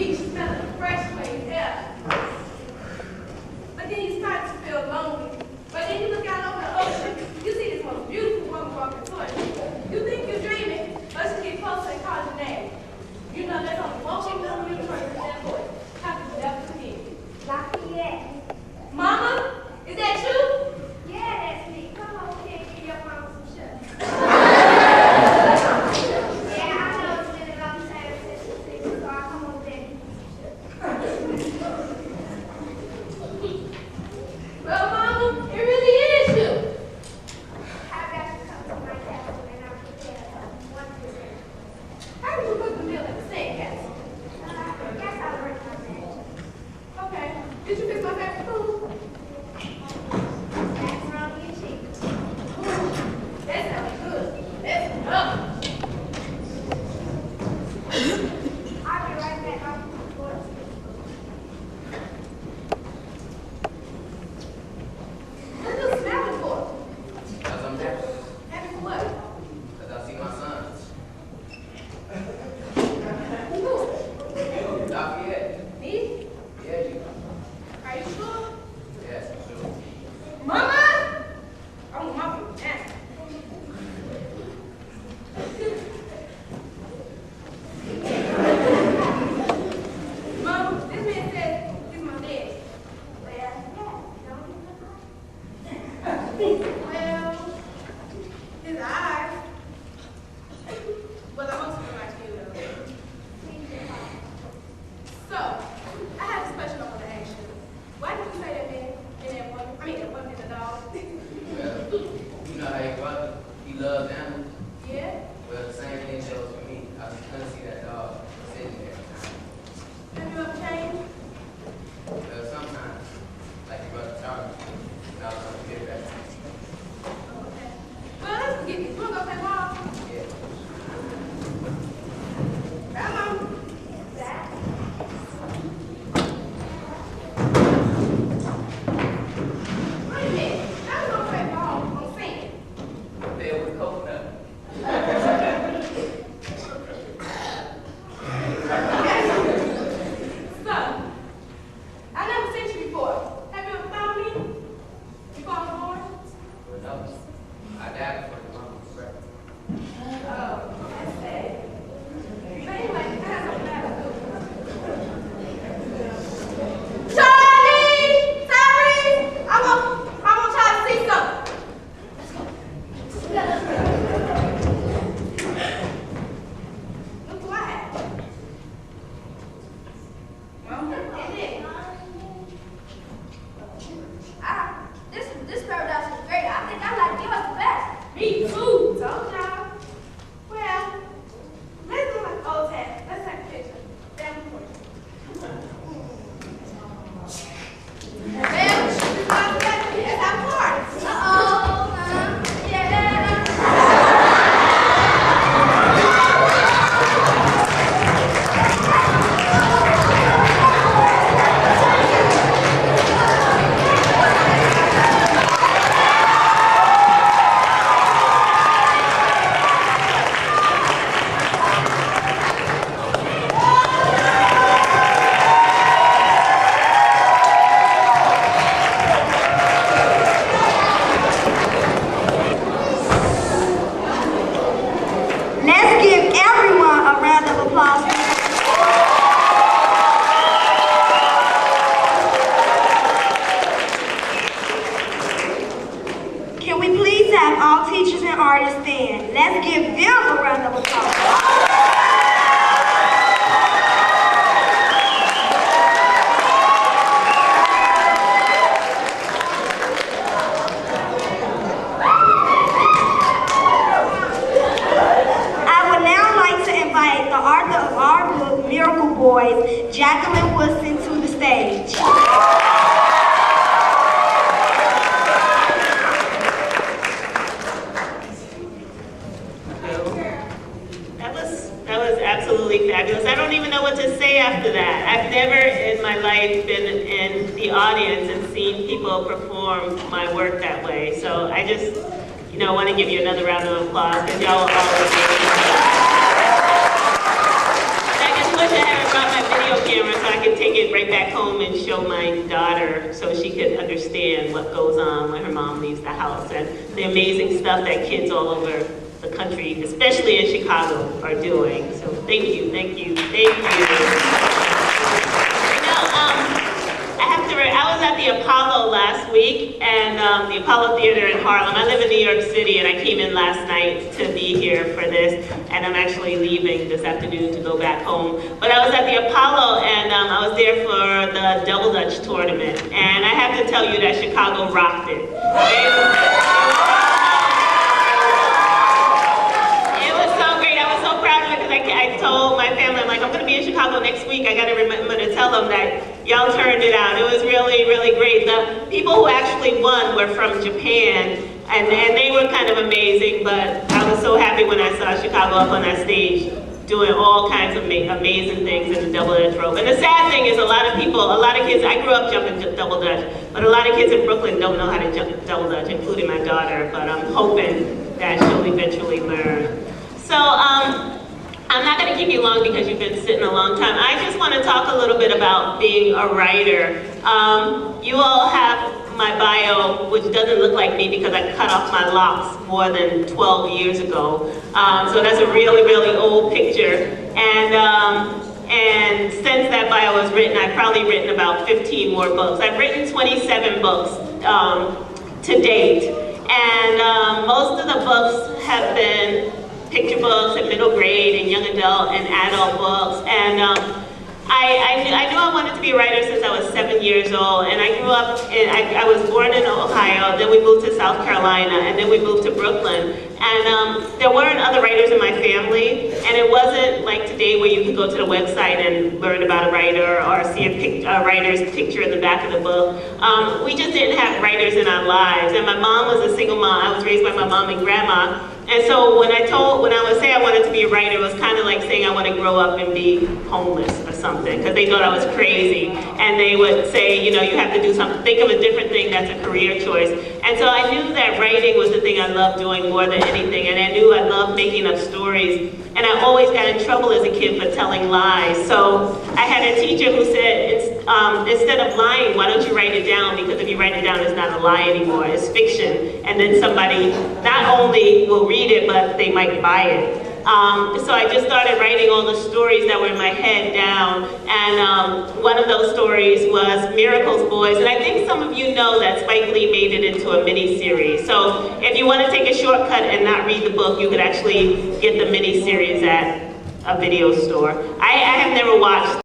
beach smelling fresh way air. But then you start to feel lonely. But then you look out over the ocean, you see this most beautiful woman walking towards you. You think you're dreaming, but she gets closer and calls your name. You know there's only one woman in the universe in that voice. How could you ever forget? Lafayette. Mama, is that you? Yeah, that's me. Come on, kid, give your mama some sugar. Yeah, I know it's been a long time since you see me, so I'll come over there and give you some sugar. Well, Mama, it really is you. How about you come to my castle and I'll prepare one for you? How did you cook the meal at the same castle? I guess I'll work on that. Okay. Did you fix my favorite food? Macaroni and cheese. That sounds good. Let's go. I'll be right back. I'll put the board. What are you smelling for? Because I'm happy. Happy for what? Because I see my sons. Who? Lafayette. Me? Yeah, you. Are you sure? Yes, I'm sure. Mama! I want my food now. Mama, this man says he's my dad. Well, yeah, don't you look Well, his eyes. But I'm also like you though. like So, I have a question I want to ask you. Why did you say that man and that woman, that woman and the dog? Well, you know how your brother, he loves animals. Yeah? Well, the same thing shows for me. I just couldn't see that dog sitting there. Have you ever changed? Well, sometimes, like your brother Charlie, I was going to get back. Oh, okay. Well, let's forget this. You want to go play ball? Yeah. Come on. that. Wait a minute. I'm going to play ball on sand. There with coconut. So, I never seen you before. Have you ever found me? Before I was born? Well, no. I died before your mom was pregnant. Oh, that's sad. But anyway, I have something I have to do. Charlie! Tyrese! I want y'all to see something. Look who I have. Well, and then, this paradise is great. I think I like yours the best. Me too. Told y'all. Well, let's do like old tag. Let's take a picture. Down the porch. Well, it's not that. It's our party. Yeah. Let's give everyone a round of applause. Can we please have all teachers and artists stand? Let's give them a round of applause. I would now like to invite the author of our book, Miracle Boys, Jacqueline Woodson, to the stage. That was absolutely fabulous. I don't even know what to say after that. I've never in my life been in the audience and seen people perform my work that way. So I just, want to give you another round of applause because y'all are all amazing. I just wish I hadn't brought my video camera. right back home and show my daughter so she could understand what goes on when her mom leaves the house and the amazing stuff that kids all over the country, especially in Chicago, are doing. So thank you, thank you, thank you. I was at the Apollo last week, and the Apollo Theater in Harlem. I live in New York City, and I came in last night to be here for this, and I'm actually leaving this afternoon to go back home. But I was at the Apollo, and I was there for the Double Dutch tournament, and I have to tell you that Chicago rocked it. It was so great. I was so proud of it because I told my family, I'm like, I'm going to be in Chicago next week. I got to remember to tell them that y'all turned it out. It was really, really great. The people who actually won were from Japan, and they were kind of amazing, but I was so happy when I saw Chicago up on that stage doing all kinds of amazing things in the double dutch rope. And the sad thing is a lot of kids, I grew up jumping double dutch, but a lot of kids in Brooklyn don't know how to jump double dutch, including my daughter, but I'm hoping that she'll eventually learn. So, I'm not going to keep you long because you've been sitting a long time. I just want to talk a little bit about being a writer. You all have my bio, which doesn't look like me because I cut off my locks more than 12 years ago. So that's a really, really old picture. And since that bio was written, I've probably written about 15 more books. I've written 27 books to date. And most of the books have been picture books and middle grade and young adult and adult books. And I knew I wanted to be a writer since I was 7 years old. And I grew up, I was born in Ohio, then we moved to South Carolina, and then we moved to Brooklyn. And there weren't other writers in my family, and it wasn't like today where you could go to the website and learn about a writer or see a writer's picture in the back of the book. We just didn't have writers in our lives. And my mom was a single mom. I was raised by my mom and grandma. And so when I would say I wanted to be a writer, it was kind of like saying I want to grow up and be homeless or something, because they thought I was crazy. And they would say, you know, you have to do something, think of a different thing that's a career choice. And so I knew that writing was the thing I loved doing more than anything, and I knew I loved making up stories. And I always got in trouble as a kid for telling lies. So I had a teacher who said, instead of lying, why don't you write it down? Because if you write it down, it's not a lie anymore, it's fiction. And then somebody not only will read it, but they might buy it. So I just started writing all the stories that were in my head down. And one of those stories was Miracles Boys. And I think some of you know that Spike Lee made it into a mini-series. So if you want to take a shortcut and not read the book, you could actually get the mini-series at a video store. I have never watched